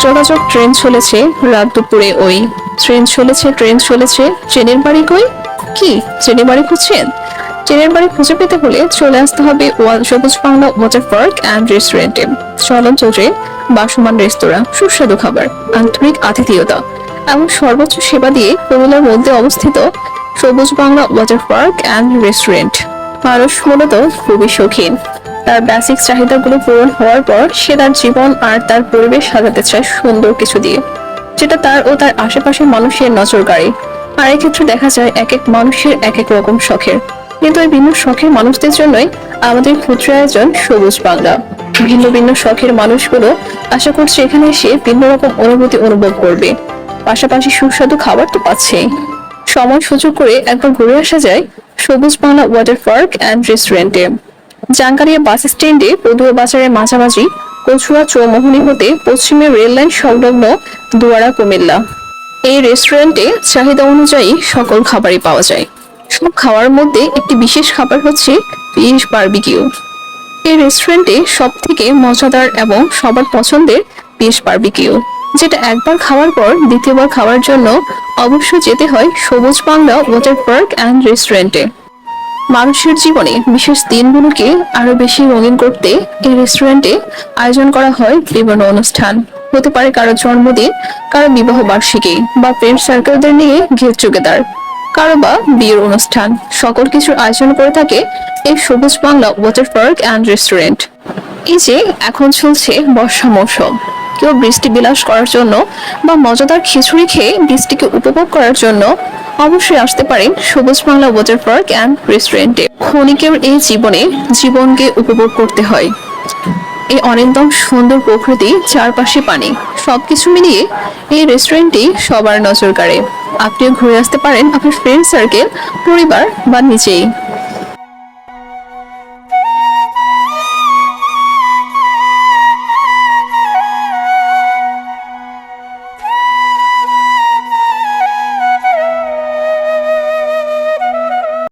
যোগাযোগ ট্রেন চলেছে রাত দুপুরে ওই ট্রেন চলেছে ট্রেনের বাড়ি কই কি ট্রেনের বাড়ি খুঁজছেন ট্রেনের বাড়ি খুঁজে পেতে হলে চলে আসতে হবে সবুজ বাংলা ওয়াটার পার্ক অ্যান্ড রেস্টুরেন্টে চলন চলছে বাসমান রেস্তোরাঁ সুস্বাদু খাবার আন্তরিক আতিথেয়তা এবং সর্বোচ্চ সেবা দিয়ে কুমিল্লার মধ্যে অবস্থিত সবুজ Bangla water park and restaurant মানুষ মূলত খুবই শৌখিন তার বেসিক চাহিদাগুলো পূরণ হওয়ার পর সে তার জীবন আর তার পরিবেশ সাজাতে চায় সুন্দর কিছু দিয়ে যেটা তার ও তার আশেপাশের মানুষের নজর কাড়ে আর এক্ষেত্রে দেখা যায় এক এক মানুষের এক এক রকম শখের কিন্তু এই ভিন্ন শখের মানুষদের জন্যই আমাদের ক্ষুদ্র আয়োজন সবুজ বাংলা ভিন্ন ভিন্ন শখের মানুষগুলো আশা করছি এখানে এসে ভিন্ন রকম অনুভূতি অনুভব করবে পাশাপাশি সুস্বাদু খাবার তো পাচ্ছেই সময় সুযোগ করে একবার ঘুরে আসা যায় সবুজ বাংলা ওয়াটার পার্ক অ্যান্ড রেস্টুরেন্টে জাঙ্গারিয়া বাস স্ট্যান্ডে পদুয়া বাজারের মাঝামাঝি কচুয়া চৌমোহনী হতে পশ্চিমে রেল লাইন সংলগ্ন দুয়ারা কুমিল্লা এই রেস্টুরেন্টে চাহিদা অনুযায়ী সকল খাবারই পাওয়া যায় সব খাওয়ার মধ্যে একটি বিশেষ খাবার হচ্ছে ফিশ বারবিকিউ এই রেস্টুরেন্টে সব থেকে মজাদার এবং সবার পছন্দের ফিশ বারবিকিউ যেটা একবার খাওয়ার পর দ্বিতীয়বার খাওয়ার জন্য অবশ্যই যেতে হয় সবুজ বাংলা ওয়াটার পার্ক অ্যান্ড রেস্টুরেন্টে মানুষের জীবনে বিশেষ দিনগুলোকে আরো বেশি রঙিন করতে এই রেস্টুরেন্টে আয়োজন করা হয় বিভিন্ন অনুষ্ঠান হতে পারে কারো জন্মদিন কারো বিবাহ বার্ষিকী বা ফ্রেন্ড সার্কেলদের নিয়ে গেট টুগেদার কারো বা বিয়ের অনুষ্ঠান সকল কিছুর আয়োজন করে থাকে এই সবুজ Bangla water park and restaurant এই যে এখন চলছে বর্ষা মৌসুম কেউ বৃষ্টি বিলাস করার জন্য বা মজাদার খিচুড়ি খেয়ে বৃষ্টিকে উপভোগ করার জন্য অবশ্যই আসতে পারেন সবুজ বাংলা ওয়াটার পার্ক অ্যান্ড রেস্টুরেন্টে ক্ষণিকের এই জীবনকে উপভোগ করতে হয় এই অনিন্দম সুন্দর প্রকৃতি চারপাশে পানি সবকিছু মিলিয়ে এই রেস্টুরেন্টটি সবার নজর কাড়ে আপনিও ঘুরে আসতে পারেন আপনার ফ্রেন্ড সার্কেল পরিবার বা নিজেই